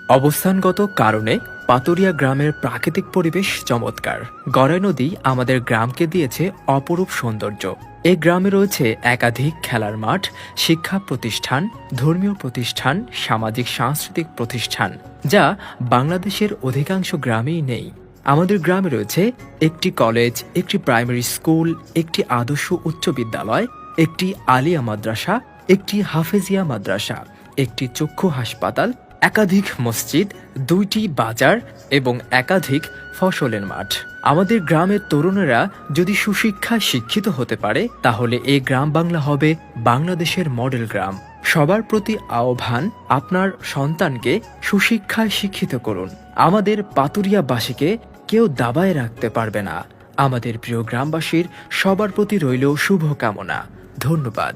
অবস্থানগত কারণে পাতুরিয়া গ্রামের প্রাকৃতিক পরিবেশ চমৎকার। গড়াই নদী আমাদের গ্রামকে দিয়েছে অপরূপ সৌন্দর্য। এই গ্রামে রয়েছে একাধিক খেলার মাঠ, শিক্ষা প্রতিষ্ঠান, ধর্মীয় প্রতিষ্ঠান, সামাজিক সাংস্কৃতিক প্রতিষ্ঠান, যা বাংলাদেশের অধিকাংশ গ্রামেই নেই। আমাদের গ্রামে রয়েছে একটি কলেজ, একটি প্রাইমারি স্কুল, একটি আদর্শ উচ্চ বিদ্যালয়, একটি আলিয়া মাদ্রাসা, একটি হাফেজিয়া মাদ্রাসা, একটি চক্ষু হাসপাতাল, একাধিক মসজিদ, 2টি বাজার এবং একাধিক ফসলের মাঠ। আমাদের গ্রামের তরুণেরা যদি সুশিক্ষায় শিক্ষিত হতে পারে, তাহলে এই গ্রাম বাংলা হবে বাংলাদেশের মডেল গ্রাম। সবার প্রতি আহ্বান, আপনার সন্তানকে সুশিক্ষায় শিক্ষিত করুন। আমাদের পাতুরিয়াবাসীকে কেউ দাবায় রাখতে পারবে না। আমাদের প্রিয় গ্রামবাসীর সবার প্রতি রইল শুভকামনা। ধন্যবাদ।